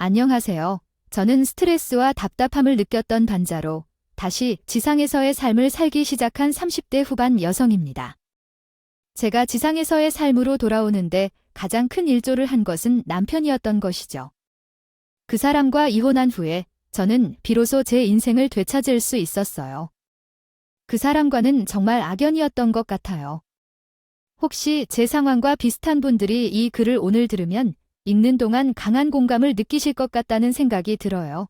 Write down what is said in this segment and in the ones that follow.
안녕하세요. 저는 스트레스와 답답함을 느꼈던 반자로 다시 지상에서의 삶을 살기 시작한 30대 후반 여성입니다. 제가 지상에서의 삶으로 돌아오는데 가장 큰 일조를 한 것은 남편이었던 것이죠. 그 사람과 이혼한 후에 저는 비로소 제 인생을 되찾을 수 있었어요. 그 사람과는 정말 악연이었던 것 같아요. 혹시 제 상황과 비슷한 분들이 이 글을 오늘 들으면 읽는 동안 강한 공감을 느끼실 것 같다는 생각이 들어요.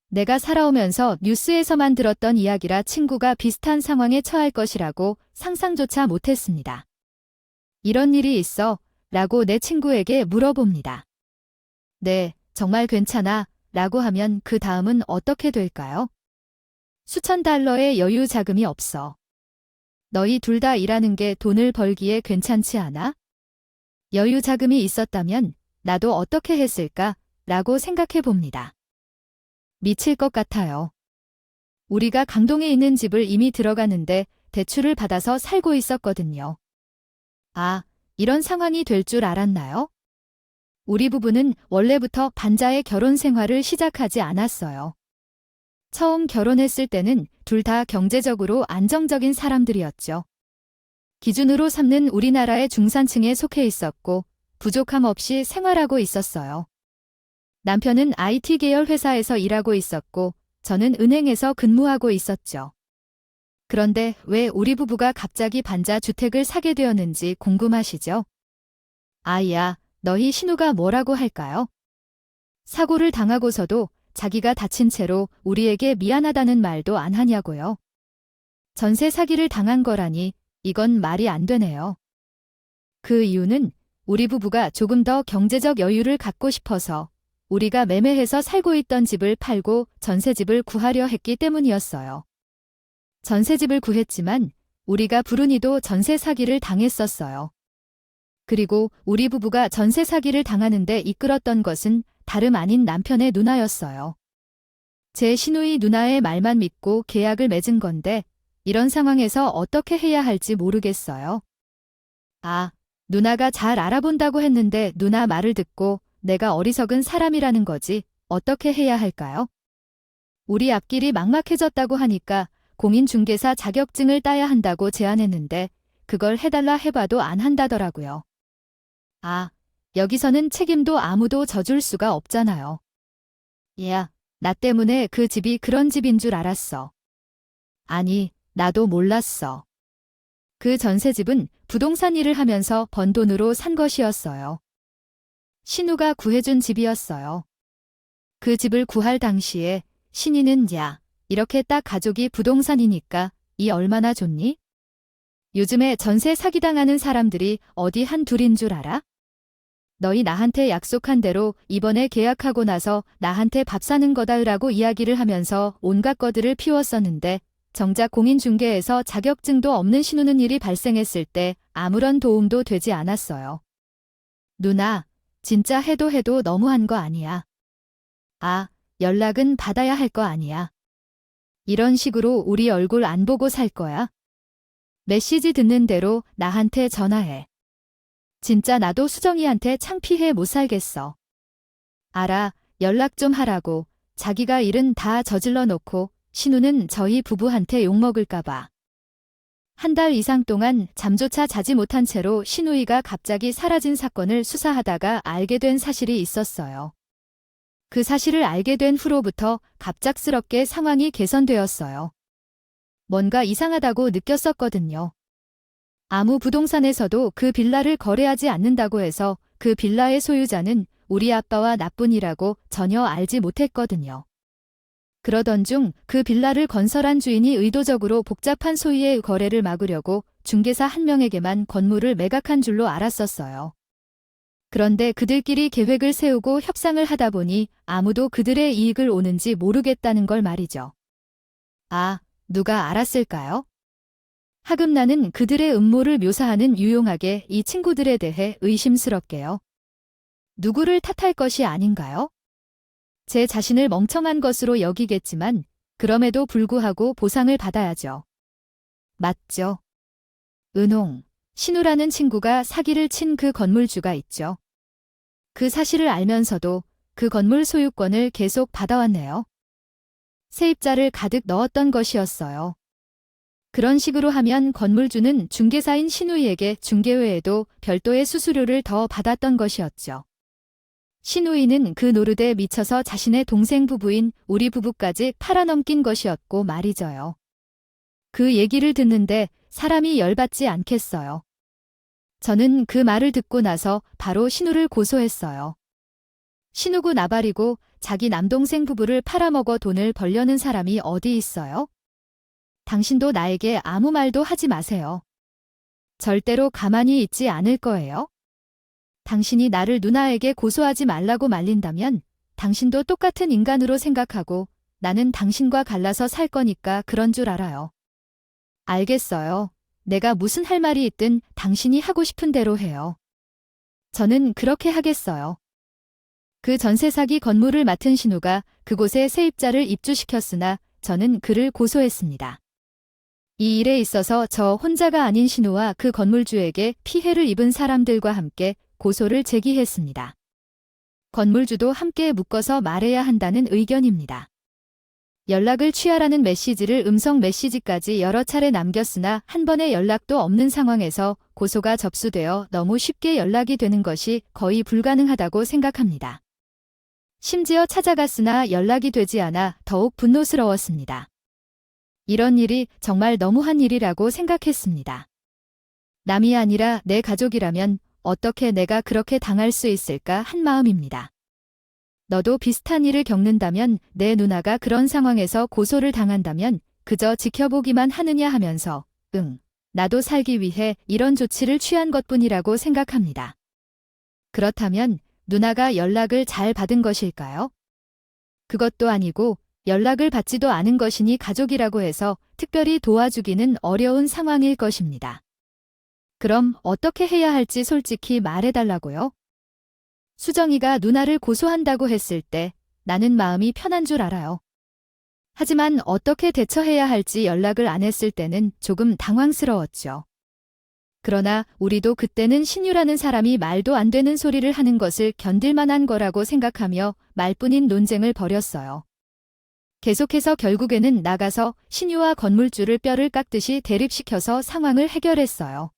내가 살아오면서 뉴스에서만 들었던 이야기라 친구가 비슷한 상황에 처할 것이라고 상상조차 못했습니다. 이런 일이 있어? 라고 내 친구에게 물어봅니다. 네, 정말 괜찮아? 라고 하면 그 다음은 어떻게 될까요? 수천 달러의 여유 자금이 없어. 너희 둘 다 일하는 게 돈을 벌기에 괜찮지 않아? 여유 자금이 있었다면 나도 어떻게 했을까? 라고 생각해 봅니다. 미칠 것 같아요. 우리가 강동에 있는 집을 이미 들어가는데 대출을 받아서 살고 있었거든요. 아, 이런 상황이 될 줄 알았나요? 우리 부부는 원래부터 반자의 결혼 생활을 시작하지 않았어요. 처음 결혼했을 때는 둘 다 경제적으로 안정적인 사람들이었죠. 기준으로 삼는 우리나라의 중산층에 속해 있었고 부족함 없이 생활하고 있었어요. 남편은 IT 계열 회사에서 일하고 있었고 저는 은행에서 근무하고 있었죠. 그런데 왜 우리 부부가 갑자기 반자 주택을 사게 되었는지 궁금하시죠? 아이야, 너희 신우가 뭐라고 할까요? 사고를 당하고서도 자기가 다친 채로 우리에게 미안하다는 말도 안 하냐고요. 전세 사기를 당한 거라니 이건 말이 안 되네요. 그 이유는 우리 부부가 조금 더 경제적 여유를 갖고 싶어서 우리가 매매해서 살고 있던 집을 팔고 전세집을 구하려 했기 때문이었어요. 전세집을 구했지만 우리가 불운히도 전세 사기를 당했었어요. 그리고 우리 부부가 전세 사기를 당하는데 이끌었던 것은 다름 아닌 남편의 누나였어요. 제 시누이 누나의 말만 믿고 계약을 맺은 건데 이런 상황에서 어떻게 해야 할지 모르겠어요. 아, 누나가 잘 알아본다고 했는데 누나 말을 듣고 내가 어리석은 사람이라는 거지 어떻게 해야 할까요? 우리 앞길이 막막해졌다고 하니까 공인중개사 자격증을 따야 한다고 제안했는데 그걸 해달라 해봐도 안 한다더라고요. 아, 여기서는 책임도 아무도 져줄 수가 없잖아요. 야, 나 때문에 그 집이 그런 집인 줄 알았어. 아니, 나도 몰랐어. 그 전세집은 부동산 일을 하면서 번 돈으로 산 것이었어요. 신우가 구해준 집이었어요. 그 집을 구할 당시에 신이는 야, 이렇게 딱 가족이 부동산이니까 이 얼마나 좋니? 요즘에 전세 사기당하는 사람들이 어디 한 둘인 줄 알아? 너희 나한테 약속한 대로 이번에 계약하고 나서 나한테 밥 사는 거다으라고 이야기를 하면서 온갖 거들을 피웠었는데 정작 공인중개에서 자격증도 없는 신우는 일이 발생했을 때 아무런 도움도 되지 않았어요. 누나, 진짜 해도 너무한 거 아니야. 아, 연락은 받아야 할 거 아니야. 이런 식으로 우리 얼굴 안 보고 살 거야? 메시지 듣는 대로 나한테 전화해. 진짜 나도 수정이한테 창피해 못 살겠어. 알아, 연락 좀 하라고. 자기가 일은 다 저질러 놓고 신우는 저희 부부한테 욕먹을까 봐. 한 달 이상 동안 잠조차 자지 못한 채로 신우이가 갑자기 사라진 사건을 수사하다가 알게 된 사실이 있었어요. 그 사실을 알게 된 후로부터 갑작스럽게 상황이 개선되었어요. 뭔가 이상하다고 느꼈었거든요. 아무 부동산에서도 그 빌라를 거래하지 않는다고 해서 그 빌라의 소유자는 우리 아빠와 나뿐이라고 전혀 알지 못했거든요. 그러던 중 그 빌라를 건설한 주인이 의도적으로 복잡한 소유의 거래를 막으려고 중개사 한 명에게만 건물을 매각한 줄로 알았었어요. 그런데 그들끼리 계획을 세우고 협상을 하다 보니 아무도 그들의 이익을 오는지 모르겠다는 걸 말이죠. 아, 누가 알았을까요? 하금 나는 그들의 음모를 묘사하는 유용하게 이 친구들에 대해 의심스럽게요. 누구를 탓할 것이 아닌가요? 제 자신을 멍청한 것으로 여기겠지만 그럼에도 불구하고 보상을 받아야죠. 맞죠? 은홍, 신우라는 친구가 사기를 친 그 건물주가 있죠. 그 사실을 알면서도 그 건물 소유권을 계속 받아왔네요. 세입자를 가득 넣었던 것이었어요. 그런 식으로 하면 건물주는 중개사인 신우이에게 중개 외에도 별도의 수수료를 더 받았던 것이었죠. 신우이는 그 노릇에 미쳐서 자신의 동생 부부인 우리 부부까지 팔아넘긴 것이었고 말이죠요. 그 얘기를 듣는데 사람이 열받지 않겠어요. 저는 그 말을 듣고 나서 바로 신우를 고소했어요. 신우고 나발이고 자기 남동생 부부를 팔아먹어 돈을 벌려는 사람이 어디 있어요? 당신도 나에게 아무 말도 하지 마세요. 절대로 가만히 있지 않을 거예요. 당신이 나를 누나에게 고소하지 말라고 말린다면 당신도 똑같은 인간으로 생각하고 나는 당신과 갈라서 살 거니까 그런 줄 알아요. 알겠어요. 내가 무슨 할 말이 있든 당신이 하고 싶은 대로 해요. 저는 그렇게 하겠어요. 그 전세 사기 건물을 맡은 신우가 그곳에 세입자를 입주시켰으나 저는 그를 고소했습니다. 이 일에 있어서 저 혼자가 아닌 신우와 그 건물주에게 피해를 입은 사람들과 함께 고소를 제기했습니다. 건물주도 함께 묶어서 말해야 한다는 의견입니다. 연락을 취하라는 메시지를 음성 메시지까지 여러 차례 남겼으나 한 번의 연락도 없는 상황에서 고소가 접수되어 너무 쉽게 연락이 되는 것이 거의 불가능하다고 생각합니다. 심지어 찾아갔으나 연락이 되지 않아 더욱 분노스러웠습니다. 이런 일이 정말 너무한 일이라고 생각했습니다. 남이 아니라 내 가족이라면 어떻게 내가 그렇게 당할 수 있을까 한 마음입니다. 너도 비슷한 일을 겪는다면 내 누나가 그런 상황에서 고소를 당한다면 그저 지켜보기만 하느냐 하면서 나도 살기 위해 이런 조치를 취한 것뿐이라고 생각합니다. 그렇다면 누나가 연락을 잘 받은 것일까요? 그것도 아니고 연락을 받지도 않은 것이니 가족이라고 해서 특별히 도와주기는 어려운 상황일 것입니다. 그럼 어떻게 해야 할지 솔직히 말해달라고요? 수정이가 누나를 고소한다고 했을 때 나는 마음이 편한 줄 알아요. 하지만 어떻게 대처해야 할지 연락을 안 했을 때는 조금 당황스러웠죠. 그러나 우리도 그때는 신유라는 사람이 말도 안 되는 소리를 하는 것을 견딜 만한 거라고 생각하며 말뿐인 논쟁을 벌였어요. 계속해서 결국에는 나가서 신유와 건물주를 뼈를 깎듯이 대립시켜서 상황을 해결했어요.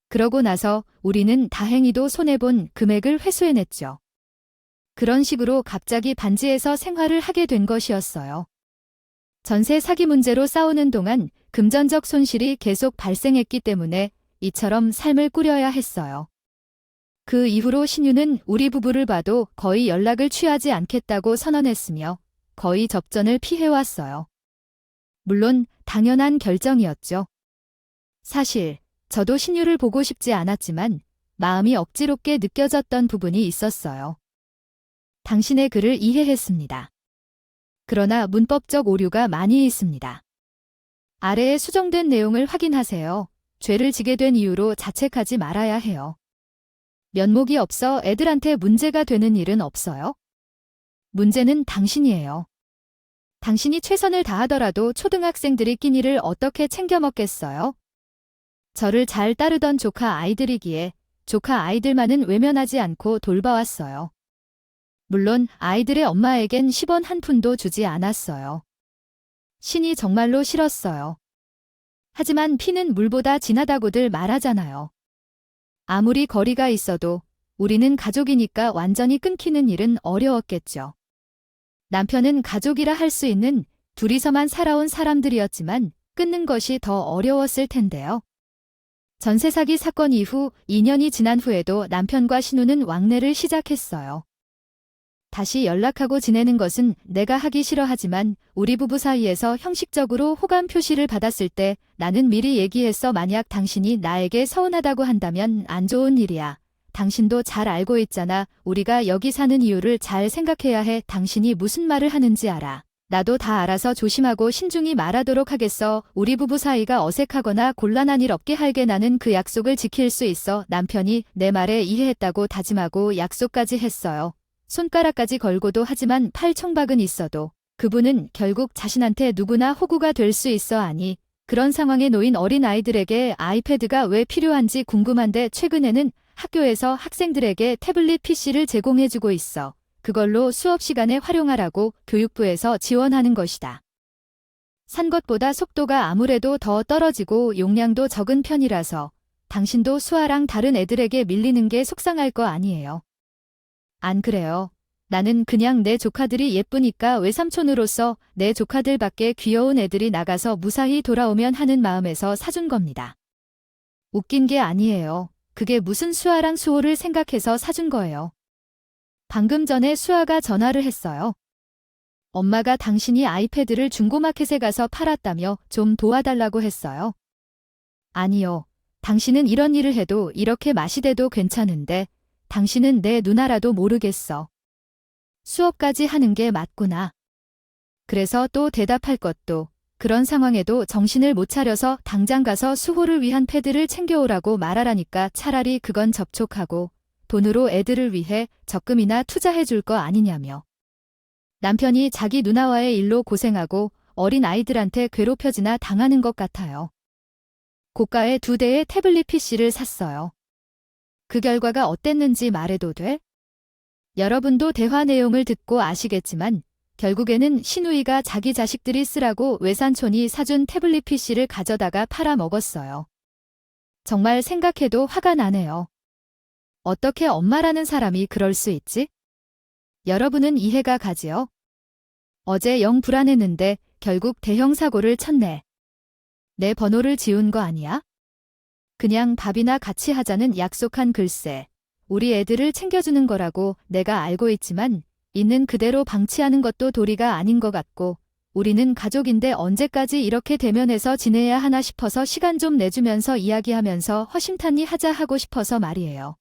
그러고 나서 우리는 다행히도 손해본 금액을 회수해냈죠. 그런 식으로 갑자기 반지에서 생활을 하게 된 것이었어요. 전세 사기 문제로 싸우는 동안 금전적 손실이 계속 발생했기 때문에 이처럼 삶을 꾸려야 했어요. 그 이후로 신유는 우리 부부를 봐도 거의 연락을 취하지 않겠다고 선언했으며 거의 접전을 피해왔어요. 물론 당연한 결정이었죠. 사실 저도 신유를 보고 싶지 않았지만 마음이 억지롭게 느껴졌던 부분이 있었어요. 당신의 글을 이해했습니다. 그러나 문법적 오류가 많이 있습니다. 아래에 수정된 내용을 확인하세요. 죄를 지게 된 이유로 자책하지 말아야 해요. 면목이 없어 애들한테 문제가 되는 일은 없어요. 문제는 당신이에요. 당신이 최선을 다하더라도 초등학생들이 끼니를 어떻게 챙겨 먹겠어요? 저를 잘 따르던 조카 아이들이기에 조카 아이들만은 외면하지 않고 돌봐왔어요. 물론 아이들의 엄마에겐 10원 한 푼도 주지 않았어요. 신이 정말로 싫었어요. 하지만 피는 물보다 진하다고들 말하잖아요. 아무리 거리가 있어도 우리는 가족이니까 완전히 끊기는 일은 어려웠겠죠. 남편은 가족이라 할 수 있는 둘이서만 살아온 사람들이었지만 끊는 것이 더 어려웠을 텐데요. 전세 사기 사건 이후 2년이 지난 후에도 남편과 신우는 왕래를 시작했어요. 다시 연락하고 지내는 것은 내가 하기 싫어하지만 우리 부부 사이에서 형식적으로 호감 표시를 받았을 때 나는 미리 얘기했어. 만약 당신이 나에게 서운하다고 한다면 안 좋은 일이야. 당신도 잘 알고 있잖아. 우리가 여기 사는 이유를 잘 생각해야 해. 당신이 무슨 말을 하는지 알아. 나도 다 알아서 조심하고 신중히 말하도록 하겠어. 우리 부부 사이가 어색하거나 곤란한 일 없게 할게. 나는 그 약속을 지킬 수 있어. 남편이 내 말에 이해했다고 다짐하고 약속까지 했어요. 손가락까지 걸고도. 하지만 팔청박은 있어도 그분은 결국 자신한테 누구나 호구가 될 수 있어. 아니, 그런 상황에 놓인 어린 아이들에게 아이패드가 왜 필요한지 궁금한데 최근에는 학교에서 학생들에게 태블릿 PC를 제공해주고 있어. 그걸로 수업 시간에 활용하라고 교육부에서 지원하는 것이다. 산 것보다 속도가 아무래도 더 떨어지고 용량도 적은 편이라서 당신도 수아랑 다른 애들에게 밀리는 게 속상할 거 아니에요. 안 그래요. 나는 그냥 내 조카들이 예쁘니까 외삼촌으로서 내 조카들밖에 귀여운 애들이 나가서 무사히 돌아오면 하는 마음에서 사준 겁니다. 웃긴 게 아니에요. 그게 무슨 수아랑 수호를 생각해서 사준 거예요. 방금 전에 수아가 전화를 했어요. 엄마가 당신이 아이패드를 중고마켓에 가서 팔았다며 좀 도와달라고 했어요. 아니요. 당신은 이런 일을 해도 이렇게 맛이 돼도 괜찮은데 당신은 내 누나라도 모르겠어. 수업까지 하는 게 맞구나. 그래서 또 대답할 것도 그런 상황에도 정신을 못 차려서 당장 가서 수호를 위한 패드를 챙겨오라고 말하라니까 차라리 그건 접촉하고 돈으로 애들을 위해 적금이나 투자해 줄 거 아니냐며. 남편이 자기 누나와의 일로 고생하고 어린 아이들한테 괴롭혀지나 당하는 것 같아요. 고가의 2대의 태블릿 PC를 샀어요. 그 결과가 어땠는지 말해도 돼? 여러분도 대화 내용을 듣고 아시겠지만 결국에는 신우이가 자기 자식들이 쓰라고 외삼촌이 사준 태블릿 PC를 가져다가 팔아먹었어요. 정말 생각해도 화가 나네요. 어떻게 엄마라는 사람이 그럴 수 있지? 여러분은 이해가 가지요? 어제 영 불안했는데 결국 대형 사고를 쳤네. 내 번호를 지운 거 아니야? 그냥 밥이나 같이 하자는 약속한 글쎄. 우리 애들을 챙겨주는 거라고 내가 알고 있지만 있는 그대로 방치하는 것도 도리가 아닌 것 같고 우리는 가족인데 언제까지 이렇게 대면해서 지내야 하나 싶어서 시간 좀 내주면서 이야기하면서 허심탄회 하자 하고 싶어서 말이에요.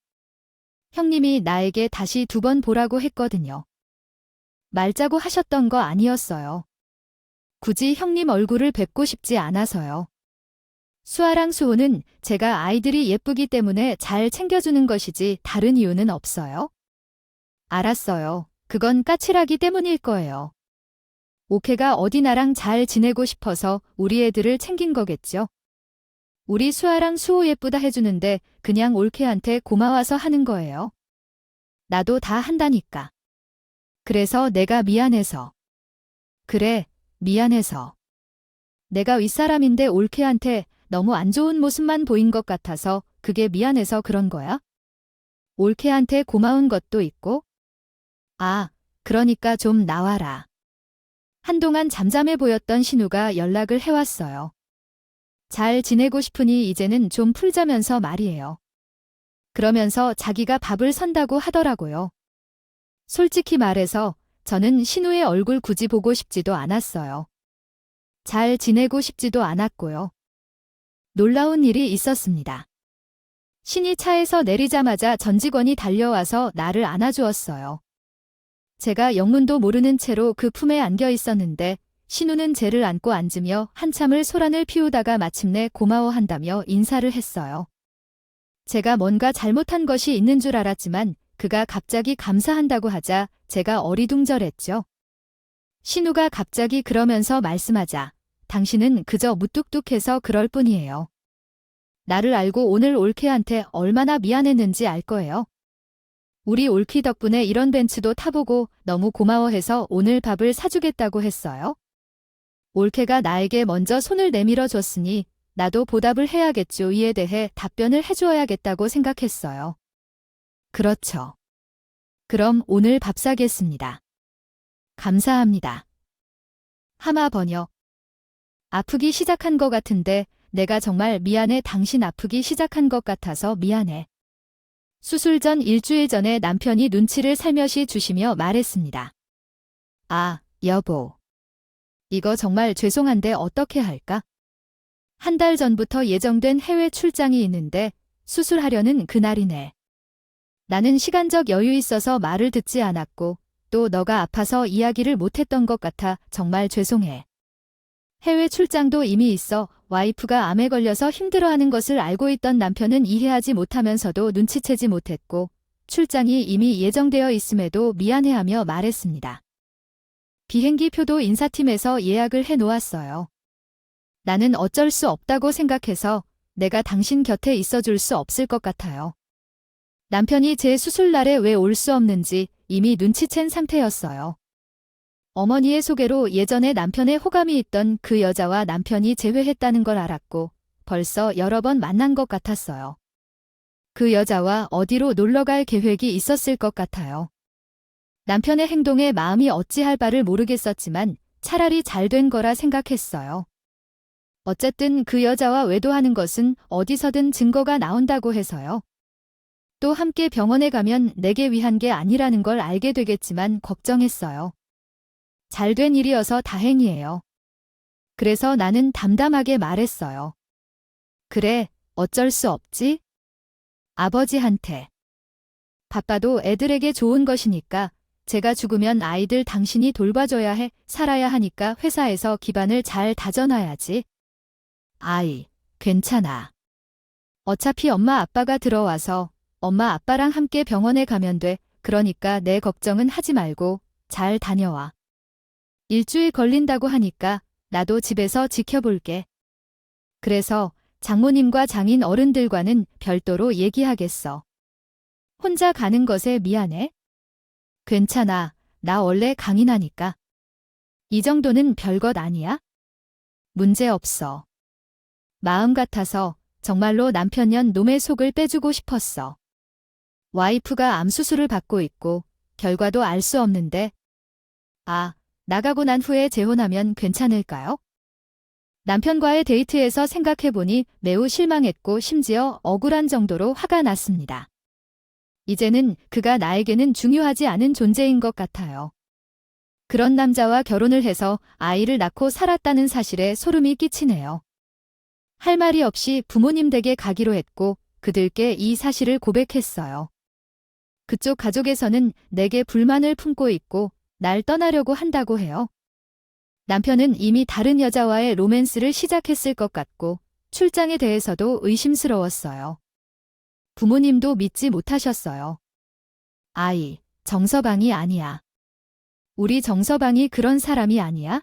형님이 나에게 다시 2번 보라고 했거든요. 말자고 하셨던 거 아니었어요. 굳이 형님 얼굴을 뵙고 싶지 않아서요. 수아랑 수호는 제가 아이들이 예쁘기 때문에 잘 챙겨주는 것이지 다른 이유는 없어요. 알았어요. 그건 까칠하기 때문일 거예요. 오케가 어디 나랑 잘 지내고 싶어서 우리 애들을 챙긴 거겠죠. 우리 수아랑 수호 예쁘다 해주는데 그냥 올케한테 고마워서 하는 거예요. 나도 다 한다니까. 그래서 내가 미안해서. 그래, 미안해서. 내가 윗사람인데 올케한테 너무 안 좋은 모습만 보인 것 같아서 그게 미안해서 그런 거야? 올케한테 고마운 것도 있고? 아, 그러니까 좀 나와라. 한동안 잠잠해 보였던 신우가 연락을 해왔어요. 잘 지내고 싶으니 이제는 좀 풀자면서 말이에요. 그러면서 자기가 밥을 선다고 하더라고요. 솔직히 말해서 저는 신우의 얼굴 굳이 보고 싶지도 않았어요. 잘 지내고 싶지도 않았고요. 놀라운 일이 있었습니다. 신이 차에서 내리자마자 전 직원이 달려와서 나를 안아주었어요. 제가 영문도 모르는 채로 그 품에 안겨 있었는데 신우는 쟤를 안고 앉으며 한참을 소란을 피우다가 마침내 고마워한다며 인사를 했어요. 제가 뭔가 잘못한 것이 있는 줄 알았지만 그가 갑자기 감사한다고 하자 제가 어리둥절했죠. 신우가 갑자기 그러면서 말씀하자 당신은 그저 무뚝뚝해서 그럴 뿐이에요. 나를 알고 오늘 올케한테 얼마나 미안했는지 알 거예요. 우리 올키 덕분에 이런 벤츠도 타보고 너무 고마워해서 오늘 밥을 사주겠다고 했어요. 올케가 나에게 먼저 손을 내밀어 줬으니 나도 보답을 해야겠죠. 이에 대해 답변을 해주어야겠다고 생각했어요. 그렇죠. 그럼 오늘 밥 사겠습니다. 감사합니다. 하마 번역. 아프기 시작한 것 같은데 내가 정말 미안해. 당신 아프기 시작한 것 같아서 미안해. 수술 전 일주일 전에 남편이 눈치를 살며시 주시며 말했습니다. 아, 여보. 이거 정말 죄송한데 어떻게 할까? 한 달 전부터 예정된 해외 출장이 있는데 수술하려는 그날이네. 나는 시간적 여유 있어서 말을 듣지 않았고 또 너가 아파서 이야기를 못했던 것 같아 정말 죄송해. 해외 출장도 이미 있어 와이프가 암에 걸려서 힘들어하는 것을 알고 있던 남편은 이해하지 못하면서도 눈치채지 못했고 출장이 이미 예정되어 있음에도 미안해하며 말했습니다. 비행기 표도 인사팀에서 예약을 해놓았어요. 나는 어쩔 수 없다고 생각해서 내가 당신 곁에 있어줄 수 없을 것 같아요. 남편이 제 수술날에 왜 올 수 없는지 이미 눈치챈 상태였어요. 어머니의 소개로 예전에 남편의 호감이 있던 그 여자와 남편이 재회했다는 걸 알았고 벌써 여러 번 만난 것 같았어요. 그 여자와 어디로 놀러갈 계획이 있었을 것 같아요. 남편의 행동에 마음이 어찌할 바를 모르겠었지만 차라리 잘 된 거라 생각했어요. 어쨌든 그 여자와 외도하는 것은 어디서든 증거가 나온다고 해서요. 또 함께 병원에 가면 내게 위한 게 아니라는 걸 알게 되겠지만 걱정했어요. 잘 된 일이어서 다행이에요. 그래서 나는 담담하게 말했어요. 그래, 어쩔 수 없지? 아버지한테. 바빠도 애들에게 좋은 것이니까 제가 죽으면 아이들 당신이 돌봐줘야 해, 살아야 하니까 회사에서 기반을 잘 다져놔야지. 아이, 괜찮아. 어차피 엄마 아빠가 들어와서 엄마 아빠랑 함께 병원에 가면 돼. 그러니까 내 걱정은 하지 말고 잘 다녀와. 일주일 걸린다고 하니까 나도 집에서 지켜볼게. 그래서 장모님과 장인 어른들과는 별도로 얘기하겠어. 혼자 가는 것에 미안해? 괜찮아. 나 원래 강인하니까. 이 정도는 별것 아니야? 문제 없어. 마음 같아서 정말로 남편년 놈의 속을 빼주고 싶었어. 와이프가 암 수술을 받고 있고 결과도 알 수 없는데 나가고 난 후에 재혼하면 괜찮을까요? 남편과의 데이트에서 생각해보니 매우 실망했고 심지어 억울한 정도로 화가 났습니다. 이제는 그가 나에게는 중요하지 않은 존재인 것 같아요. 그런 남자와 결혼을 해서 아이를 낳고 살았다는 사실에 소름이 끼치네요. 할 말이 없이 부모님 댁에 가기로 했고 그들께 이 사실을 고백했어요. 그쪽 가족에서는 내게 불만을 품고 있고 날 떠나려고 한다고 해요. 남편은 이미 다른 여자와의 로맨스를 시작했을 것 같고 출장에 대해서도 의심스러웠어요. 부모님도 믿지 못하셨어요. 아이, 정서방이 아니야. 우리 정서방이 그런 사람이 아니야?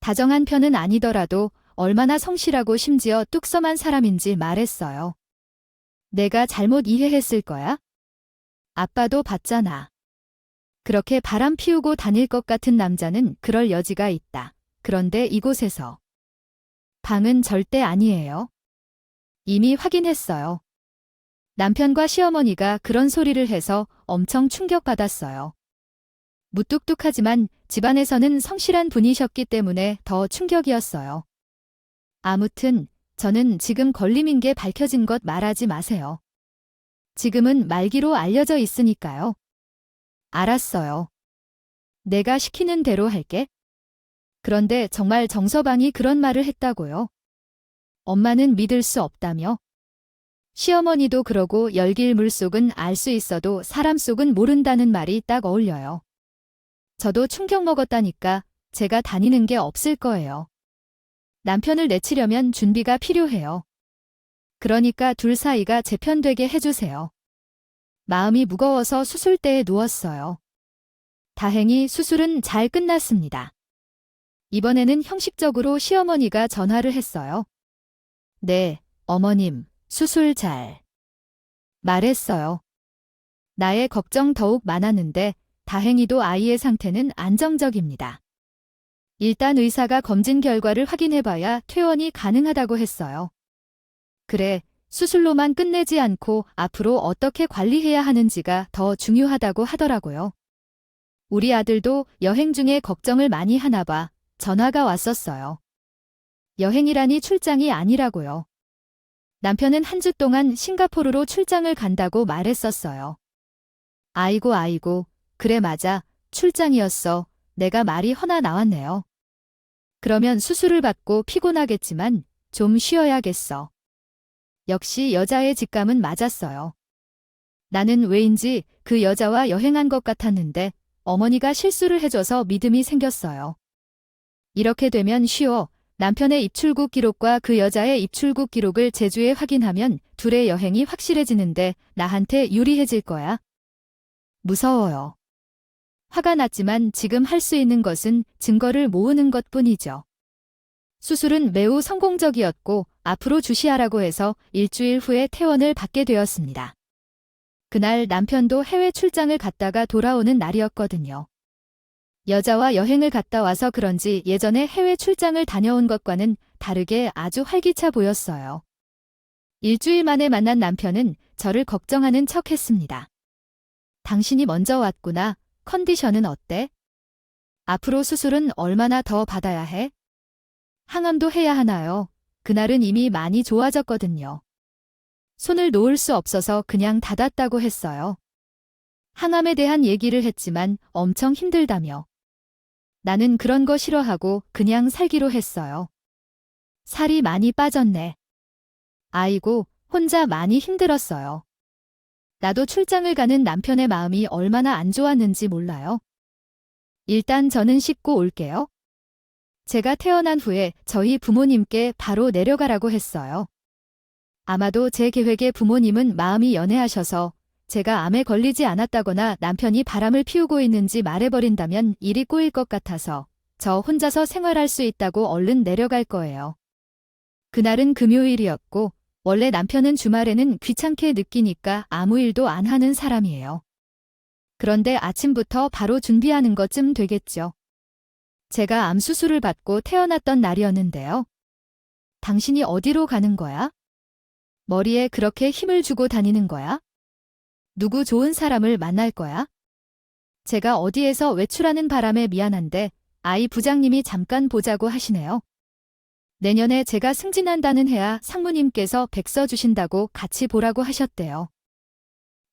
다정한 편은 아니더라도 얼마나 성실하고 심지어 뚝섬한 사람인지 말했어요. 내가 잘못 이해했을 거야? 아빠도 봤잖아. 그렇게 바람 피우고 다닐 것 같은 남자는 그럴 여지가 있다. 그런데 이곳에서. 방은 절대 아니에요. 이미 확인했어요. 남편과 시어머니가 그런 소리를 해서 엄청 충격받았어요. 무뚝뚝하지만 집안에서는 성실한 분이셨기 때문에 더 충격이었어요. 아무튼 저는 지금 걸림인 게 밝혀진 것 말하지 마세요. 지금은 말기로 알려져 있으니까요. 알았어요. 내가 시키는 대로 할게. 그런데 정말 정서방이 그런 말을 했다고요? 엄마는 믿을 수 없다며? 시어머니도 그러고 열길 물속은 알 수 있어도 사람 속은 모른다는 말이 딱 어울려요. 저도 충격 먹었다니까 제가 다니는 게 없을 거예요. 남편을 내치려면 준비가 필요해요. 그러니까 둘 사이가 재편되게 해주세요. 마음이 무거워서 수술대에 누웠어요. 다행히 수술은 잘 끝났습니다. 이번에는 형식적으로 시어머니가 전화를 했어요. 네, 어머님, 수술 잘 말했어요. 나의 걱정 더욱 많았는데 다행히도 아이의 상태는 안정적입니다. 일단 의사가 검진 결과를 확인해봐야 퇴원이 가능하다고 했어요. 그래, 수술로만 끝내지 않고 앞으로 어떻게 관리해야 하는지가 더 중요하다고 하더라고요. 우리 아들도 여행 중에 걱정을 많이 하나 봐 전화가 왔었어요. 여행이라니 출장이 아니라고요. 남편은 한 주 동안 싱가포르로 출장을 간다고 말했었어요. 아이고, 그래 맞아, 출장이었어. 내가 말이 허나 나왔네요. 그러면 수술을 받고 피곤하겠지만 좀 쉬어야겠어. 역시 여자의 직감은 맞았어요. 나는 왜인지 그 여자와 여행한 것 같았는데 어머니가 실수를 해줘서 믿음이 생겼어요. 이렇게 되면 쉬워. 남편의 입출국 기록과 그 여자의 입출국 기록을 제주에 확인하면 둘의 여행이 확실해지는데 나한테 유리해질 거야. 무서워요. 화가 났지만 지금 할 수 있는 것은 증거를 모으는 것뿐이죠. 수술은 매우 성공적이었고 앞으로 주시하라고 해서 일주일 후에 퇴원을 받게 되었습니다. 그날 남편도 해외 출장을 갔다가 돌아오는 날이었거든요. 여자와 여행을 갔다 와서 그런지 예전에 해외 출장을 다녀온 것과는 다르게 아주 활기차 보였어요. 일주일 만에 만난 남편은 저를 걱정하는 척 했습니다. 당신이 먼저 왔구나. 컨디션은 어때? 앞으로 수술은 얼마나 더 받아야 해? 항암도 해야 하나요? 그날은 이미 많이 좋아졌거든요. 손을 놓을 수 없어서 그냥 닫았다고 했어요. 항암에 대한 얘기를 했지만 엄청 힘들다며. 나는 그런 거 싫어하고 그냥 살기로 했어요. 살이 많이 빠졌네. 아이고, 혼자 많이 힘들었어요. 나도 출장을 가는 남편의 마음이 얼마나 안 좋았는지 몰라요. 일단 저는 씻고 올게요. 제가 태어난 후에 저희 부모님께 바로 내려가라고 했어요. 아마도 제 계획에 부모님은 마음이 연해하셔서 제가 암에 걸리지 않았다거나 남편이 바람을 피우고 있는지 말해버린다면 일이 꼬일 것 같아서 저 혼자서 생활할 수 있다고 얼른 내려갈 거예요. 그날은 금요일이었고 원래 남편은 주말에는 귀찮게 느끼니까 아무 일도 안 하는 사람이에요. 그런데 아침부터 바로 준비하는 것쯤 되겠죠. 제가 암 수술을 받고 태어났던 날이었는데요. 당신이 어디로 가는 거야? 머리에 그렇게 힘을 주고 다니는 거야? 누구 좋은 사람을 만날 거야? 제가 어디에서 외출하는 바람에 미안한데 아이 부장님이 잠깐 보자고 하시네요. 내년에 제가 승진한다는 해야 상무님께서 백서 주신다고 같이 보라고 하셨대요.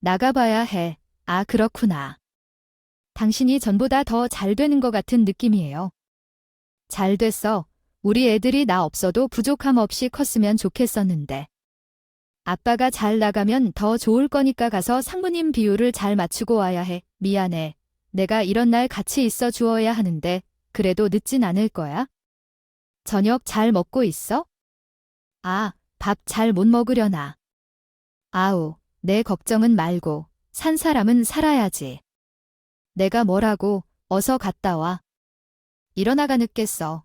나가봐야 해. 아, 그렇구나. 당신이 전보다 더 잘 되는 것 같은 느낌이에요. 잘 됐어. 우리 애들이 나 없어도 부족함 없이 컸으면 좋겠었는데. 아빠가 잘 나가면 더 좋을 거니까 가서 상무님 비율을 잘 맞추고 와야 해. 미안해. 내가 이런 날 같이 있어 주어야 하는데 그래도 늦진 않을 거야? 저녁 잘 먹고 있어? 아, 밥 잘 못 먹으려나. 아우, 내 걱정은 말고 산 사람은 살아야지. 내가 뭐라고 어서 갔다 와. 일어나가 늦겠어.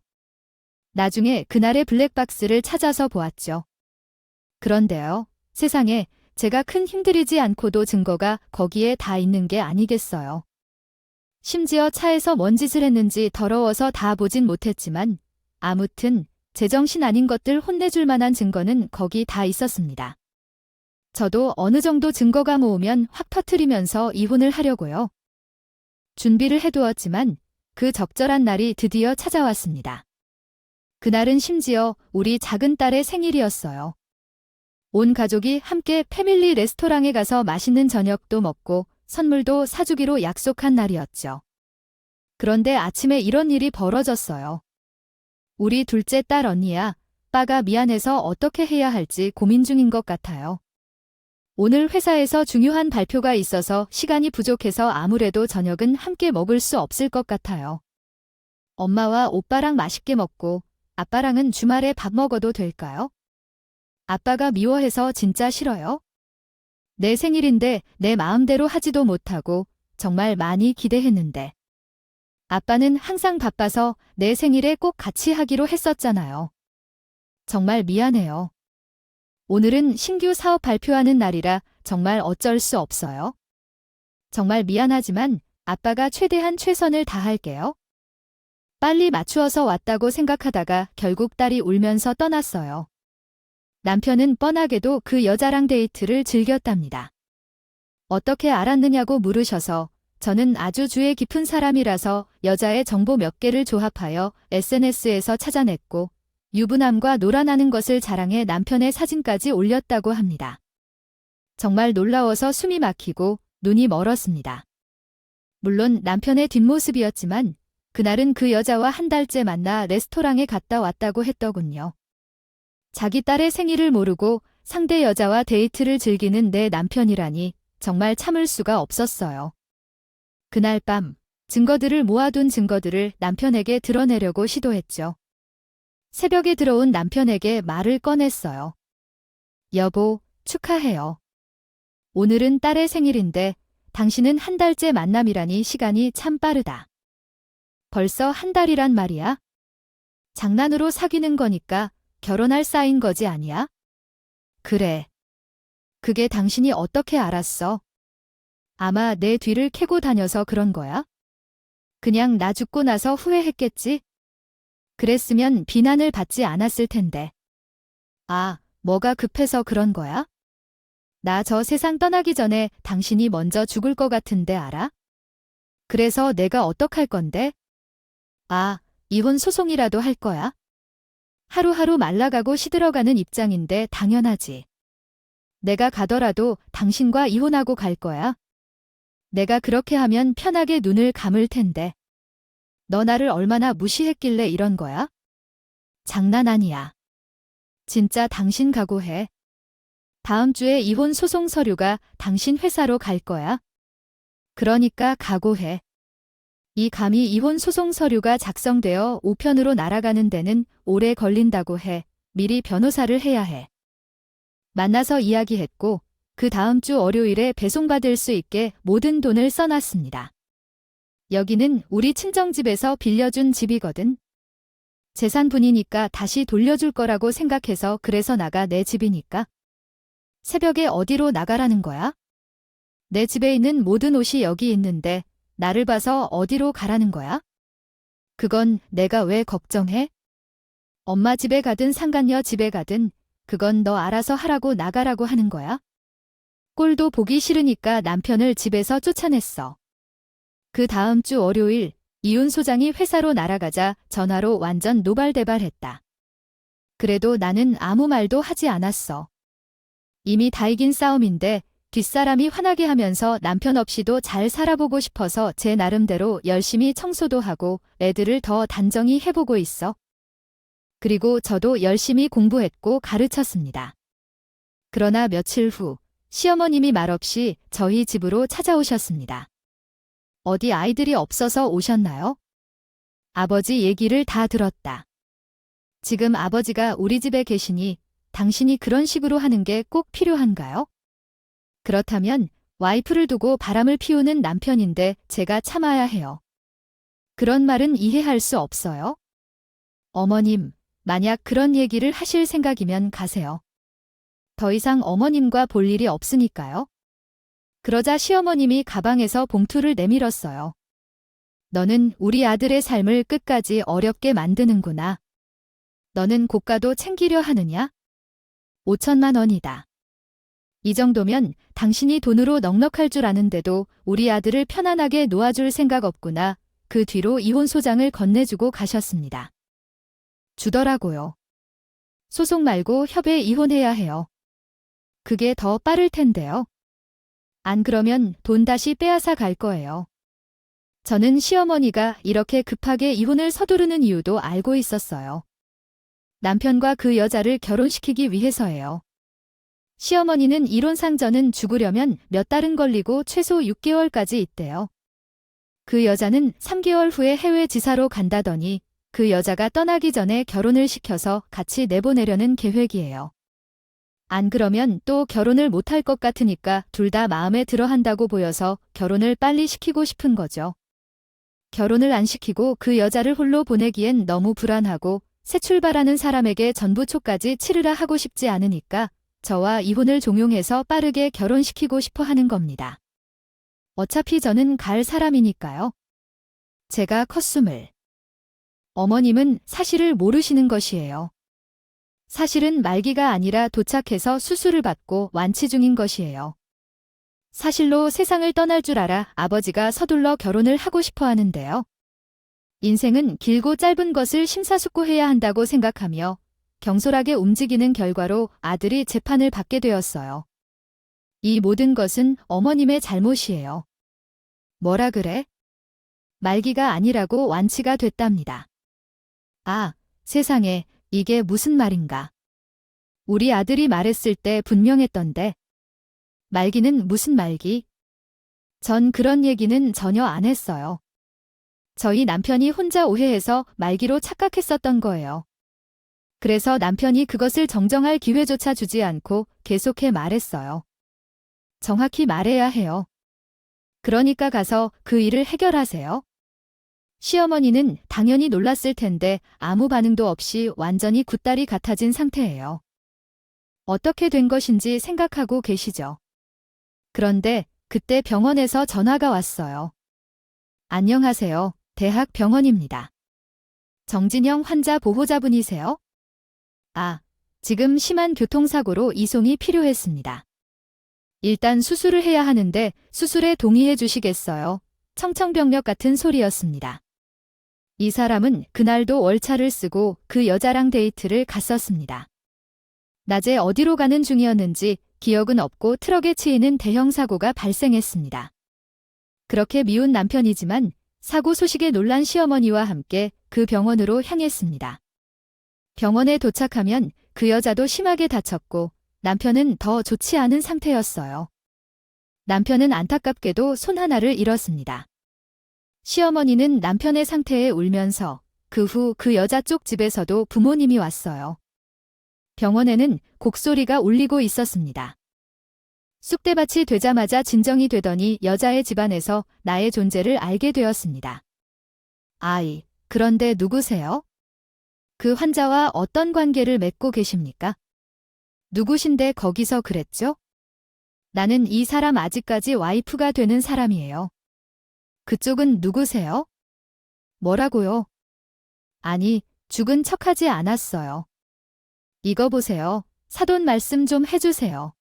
나중에 그날의 블랙박스를 찾아서 보았죠. 그런데요. 세상에 제가 큰 힘들이지 않고도 증거가 거기에 다 있는 게 아니겠어요. 심지어 차에서 뭔 짓을 했는지 더러워서 다 보진 못했지만 아무튼 제정신 아닌 것들 혼내줄 만한 증거는 거기 다 있었습니다. 저도 어느 정도 증거가 모으면 확 터트리면서 이혼을 하려고요. 준비를 해두었지만 그 적절한 날이 드디어 찾아왔습니다. 그날은 심지어 우리 작은 딸의 생일이었어요. 온 가족이 함께 패밀리 레스토랑에 가서 맛있는 저녁도 먹고 선물도 사주기로 약속한 날이었죠. 그런데 아침에 이런 일이 벌어졌어요. 우리 둘째 딸 언니야. 빠가 미안해서 어떻게 해야 할지 고민 중인 것 같아요. 오늘 회사에서 중요한 발표가 있어서 시간이 부족해서 아무래도 저녁은 함께 먹을 수 없을 것 같아요. 엄마와 오빠랑 맛있게 먹고 아빠랑은 주말에 밥 먹어도 될까요? 아빠가 미워해서 진짜 싫어요? 내 생일인데 내 마음대로 하지도 못하고 정말 많이 기대했는데. 아빠는 항상 바빠서 내 생일에 꼭 같이 하기로 했었잖아요. 정말 미안해요. 오늘은 신규 사업 발표하는 날이라 정말 어쩔 수 없어요. 정말 미안하지만 아빠가 최대한 최선을 다할게요. 빨리 맞추어서 왔다고 생각하다가 결국 딸이 울면서 떠났어요. 남편은 뻔하게도 그 여자랑 데이트를 즐겼답니다. 어떻게 알았느냐고 물으셔서 저는 아주 주의 깊은 사람이라서 여자의 정보 몇 개를 조합하여 SNS에서 찾아냈고 유부남과 놀아나는 것을 자랑해 남편의 사진까지 올렸다고 합니다. 정말 놀라워서 숨이 막히고 눈이 멀었습니다. 물론 남편의 뒷모습이었지만 그날은 그 여자와 한 달째 만나 레스토랑에 갔다 왔다고 했더군요. 자기 딸의 생일을 모르고 상대 여자와 데이트를 즐기는 내 남편이라니 정말 참을 수가 없었어요. 그날 밤 증거들을 모아둔 증거들을 남편에게 드러내려고 시도했죠. 새벽에 들어온 남편에게 말을 꺼냈어요. 여보, 축하해요. 오늘은 딸의 생일인데 당신은 한 달째 만남이라니 시간이 참 빠르다. 벌써 한 달이란 말이야? 장난으로 사귀는 거니까 결혼할 사이인 거지 아니야? 그래. 그게 당신이 어떻게 알았어? 아마 내 뒤를 캐고 다녀서 그런 거야? 그냥 나 죽고 나서 후회했겠지? 그랬으면 비난을 받지 않았을 텐데. 아, 뭐가 급해서 그런 거야? 나 저 세상 떠나기 전에 당신이 먼저 죽을 것 같은데 알아? 그래서 내가 어떡할 건데? 아, 이혼 소송이라도 할 거야? 하루하루 말라가고 시들어가는 입장인데 당연하지. 내가 가더라도 당신과 이혼하고 갈 거야. 내가 그렇게 하면 편하게 눈을 감을 텐데. 너 나를 얼마나 무시했길래 이런 거야? 장난 아니야. 진짜 당신 각오해. 다음 주에 이혼 소송 서류가 당신 회사로 갈 거야. 그러니까 각오해. 이 감히 이혼 소송 서류가 작성되어 우편으로 날아가는 데는 오래 걸린다고 해. 미리 변호사를 해야 해. 만나서 이야기했고 그 다음 주 월요일에 배송받을 수 있게 모든 돈을 써놨습니다. 여기는 우리 친정집에서 빌려준 집이거든. 재산분이니까 다시 돌려줄 거라고 생각해서 그래서 나가 내 집이니까. 새벽에 어디로 나가라는 거야? 내 집에 있는 모든 옷이 여기 있는데 나를 봐서 어디로 가라는 거야? 그건 내가 왜 걱정해? 엄마 집에 가든 상간녀 집에 가든 그건 너 알아서 하라고 나가라고 하는 거야? 꼴도 보기 싫으니까 남편을 집에서 쫓아냈어. 그 다음 주 월요일 이윤 소장이 회사로 날아가자 전화로 완전 노발대발했다. 그래도 나는 아무 말도 하지 않았어. 이미 다 이긴 싸움인데 뒷사람이 화나게 하면서 남편 없이도 잘 살아보고 싶어서 제 나름대로 열심히 청소도 하고 애들을 더 단정히 해보고 있어. 그리고 저도 열심히 공부했고 가르쳤습니다. 그러나 며칠 후 시어머님이 말없이 저희 집으로 찾아오셨습니다. 어디 아이들이 없어서 오셨나요? 아버지 얘기를 다 들었다. 지금 아버지가 우리 집에 계시니 당신이 그런 식으로 하는 게 꼭 필요한가요? 그렇다면 와이프를 두고 바람을 피우는 남편인데 제가 참아야 해요. 그런 말은 이해할 수 없어요. 어머님, 만약 그런 얘기를 하실 생각이면 가세요. 더 이상 어머님과 볼 일이 없으니까요. 그러자 시어머님이 가방에서 봉투를 내밀었어요. 너는 우리 아들의 삶을 끝까지 어렵게 만드는구나. 너는 고가도 챙기려 하느냐? 5천만 원이다. 이 정도면 당신이 돈으로 넉넉할 줄 아는데도 우리 아들을 편안하게 놓아줄 생각 없구나. 그 뒤로 이혼 소장을 건네주고 가셨습니다. 주더라고요. 소송 말고 협의 이혼해야 해요. 그게 더 빠를 텐데요. 안 그러면 돈 다시 빼앗아 갈 거예요. 저는 시어머니가 이렇게 급하게 이혼을 서두르는 이유도 알고 있었어요. 남편과 그 여자를 결혼시키기 위해서예요. 시어머니는 이론상 저는 죽으려면 몇 달은 걸리고 최소 6개월까지 있대요. 그 여자는 3개월 후에 해외 지사로 간다더니 그 여자가 떠나기 전에 결혼을 시켜서 같이 내보내려는 계획이에요. 안 그러면 또 결혼을 못할 것 같으니까 둘 다 마음에 들어 한다고 보여서 결혼을 빨리 시키고 싶은 거죠. 결혼을 안 시키고 그 여자를 홀로 보내기엔 너무 불안하고 새 출발하는 사람에게 전부초까지 치르라 하고 싶지 않으니까 저와 이혼을 종용해서 빠르게 결혼시키고 싶어 하는 겁니다. 어차피 저는 갈 사람이니까요. 제가 컸음을. 어머님은 사실을 모르시는 것이에요. 사실은 말기가 아니라 도착해서 수술을 받고 완치 중인 것이에요. 사실로 세상을 떠날 줄 알아 아버지가 서둘러 결혼을 하고 싶어 하는데요. 인생은 길고 짧은 것을 심사숙고해야 한다고 생각하며 경솔하게 움직이는 결과로 아들이 재판을 받게 되었어요. 이 모든 것은 어머님의 잘못이에요. 뭐라 그래? 말기가 아니라고 완치가 됐답니다. 아, 세상에, 이게 무슨 말인가. 우리 아들이 말했을 때 분명했던데. 말기는 무슨 말기? 전 그런 얘기는 전혀 안 했어요. 저희 남편이 혼자 오해해서 말기로 착각했었던 거예요. 그래서 남편이 그것을 정정할 기회조차 주지 않고 계속해 말했어요. 정확히 말해야 해요. 그러니까 가서 그 일을 해결하세요. 시어머니는 당연히 놀랐을 텐데 아무 반응도 없이 완전히 굿다리 같아진 상태예요. 어떻게 된 것인지 생각하고 계시죠. 그런데 그때 병원에서 전화가 왔어요. 안녕하세요. 대학병원입니다. 정진영 환자 보호자분이세요? 아, 지금 심한 교통사고로 이송이 필요했습니다. 일단 수술을 해야 하는데 수술에 동의해 주시겠어요? 청청병력 같은 소리였습니다. 이 사람은 그날도 월차를 쓰고 그 여자랑 데이트를 갔었습니다. 낮에 어디로 가는 중이었는지 기억은 없고 트럭에 치이는 대형 사고가 발생했습니다. 그렇게 미운 남편이지만 사고 소식에 놀란 시어머니와 함께 그 병원으로 향했습니다. 병원에 도착하면 그 여자도 심하게 다쳤고 남편은 더 좋지 않은 상태였어요. 남편은 안타깝게도 손 하나를 잃었습니다. 시어머니는 남편의 상태에 울면서 그 후 그 여자 쪽 집에서도 부모님이 왔어요. 병원에는 곡소리가 울리고 있었습니다. 쑥대밭이 되자마자 진정이 되더니 여자의 집안에서 나의 존재를 알게 되었습니다. 아이, 그런데 누구세요? 그 환자와 어떤 관계를 맺고 계십니까? 누구신데 거기서 그랬죠? 나는 이 사람 아직까지 와이프가 되는 사람이에요. 그쪽은 누구세요? 뭐라고요? 아니, 죽은 척하지 않았어요. 이거 보세요. 사돈 말씀 좀 해주세요.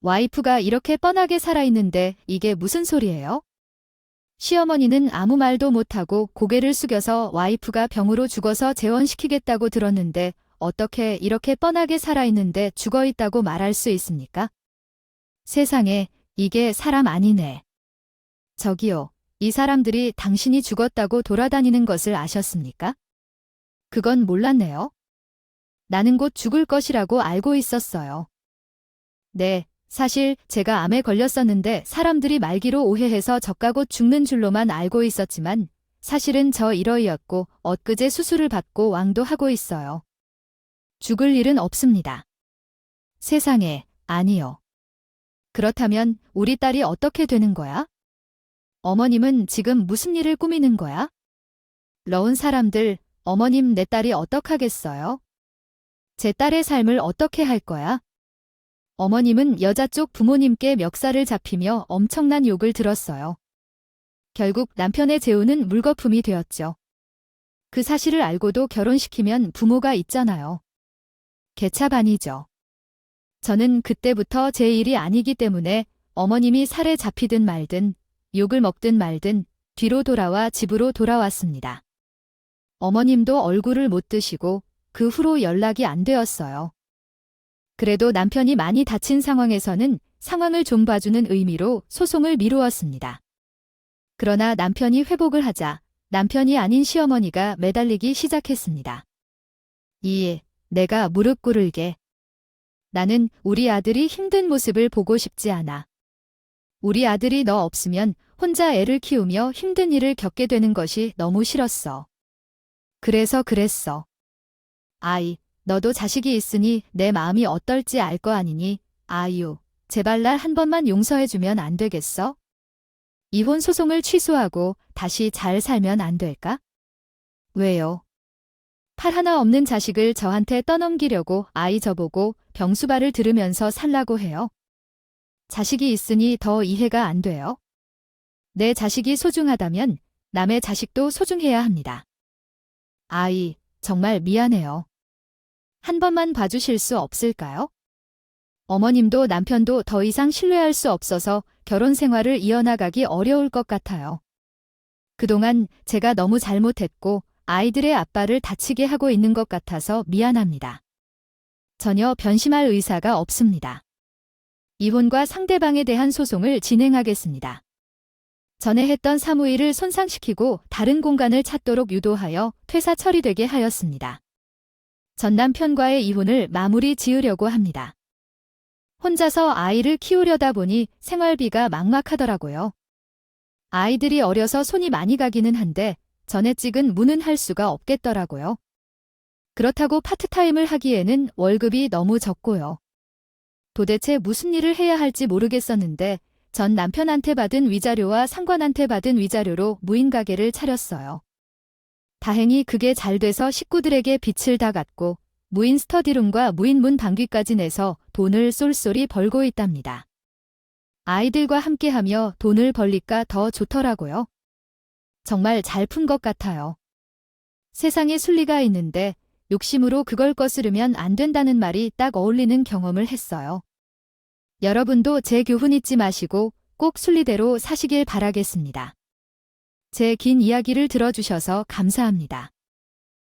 와이프가 이렇게 뻔하게 살아있는데 이게 무슨 소리예요? 시어머니는 아무 말도 못하고 고개를 숙여서 와이프가 병으로 죽어서 재혼시키겠다고 들었는데 어떻게 이렇게 뻔하게 살아있는데 죽어있다고 말할 수 있습니까? 세상에, 이게 사람 아니네. 저기요, 이 사람들이 당신이 죽었다고 돌아다니는 것을 아셨습니까? 그건 몰랐네요. 나는 곧 죽을 것이라고 알고 있었어요. 네, 사실 제가 암에 걸렸었는데 사람들이 말기로 오해해서 저가 곧 죽는 줄로만 알고 있었지만 사실은 저 이러이였고 엊그제 수술을 받고 왕도하고 있어요. 죽을 일은 없습니다. 세상에, 아니요. 그렇다면 우리 딸이 어떻게 되는 거야? 어머님은 지금 무슨 일을 꾸미는 거야? 러운 사람들, 어머님 내 딸이 어떡하겠어요? 제 딸의 삶을 어떻게 할 거야? 어머님은 여자 쪽 부모님께 멱살을 잡히며 엄청난 욕을 들었어요. 결국 남편의 재혼은 물거품이 되었죠. 그 사실을 알고도 결혼시키면 부모가 있잖아요. 개차반이죠. 저는 그때부터 제 일이 아니기 때문에 어머님이 살에 잡히든 말든 욕을 먹든 말든 뒤로 돌아와 집으로 돌아왔습니다. 어머님도 얼굴을 못 드시고 그 후로 연락이 안 되었어요. 그래도 남편이 많이 다친 상황에서는 상황을 좀 봐주는 의미로 소송을 미루었습니다. 그러나 남편이 회복을 하자 남편이 아닌 시어머니가 매달리기 시작했습니다. 내가 무릎 꿇을게. 나는 우리 아들이 힘든 모습을 보고 싶지 않아. 우리 아들이 너 없으면 혼자 애를 키우며 힘든 일을 겪게 되는 것이 너무 싫었어. 그래서 그랬어. 아이, 너도 자식이 있으니 내 마음이 어떨지 알 거 아니니, 아유, 제발 날 한 번만 용서해주면 안 되겠어? 이혼 소송을 취소하고 다시 잘 살면 안 될까? 왜요? 팔 하나 없는 자식을 저한테 떠넘기려고 아이 저보고 병수발을 들으면서 살라고 해요. 자식이 있으니 더 이해가 안 돼요? 내 자식이 소중하다면 남의 자식도 소중해야 합니다. 아이, 정말 미안해요. 한 번만 봐주실 수 없을까요? 어머님도 남편도 더 이상 신뢰할 수 없어서 결혼 생활을 이어나가기 어려울 것 같아요. 그동안 제가 너무 잘못했고 아이들의 아빠를 다치게 하고 있는 것 같아서 미안합니다. 전혀 변심할 의사가 없습니다. 이혼과 상대방에 대한 소송을 진행하겠습니다. 전에 했던 사무일을 손상시키고 다른 공간을 찾도록 유도하여 퇴사 처리되게 하였습니다. 전 남편과의 이혼을 마무리 지으려고 합니다. 혼자서 아이를 키우려다 보니 생활비가 막막하더라고요. 아이들이 어려서 손이 많이 가기는 한데 전에 찍은 무는 수가 없겠더라고요. 그렇다고 파트타임을 하기에는 월급이 너무 적고요. 도대체 무슨 일을 해야 할지 모르겠었는데 전 남편한테 받은 위자료와 상관한테 받은 위자료로 무인 가게를 차렸어요. 다행히 그게 잘 돼서 식구들에게 빚을 다 갚고 무인 스터디룸과 무인 문 방귀까지 내서 돈을 쏠쏠히 벌고 있답니다. 아이들과 함께하며 돈을 벌리까 더 좋더라고요. 정말 잘 푼 것 같아요. 세상에 순리가 있는데 욕심으로 그걸 거스르면 안 된다는 말이 딱 어울리는 경험을 했어요. 여러분도 제 교훈 잊지 마시고 꼭 순리대로 사시길 바라겠습니다. 제 긴 이야기를 들어주셔서 감사합니다.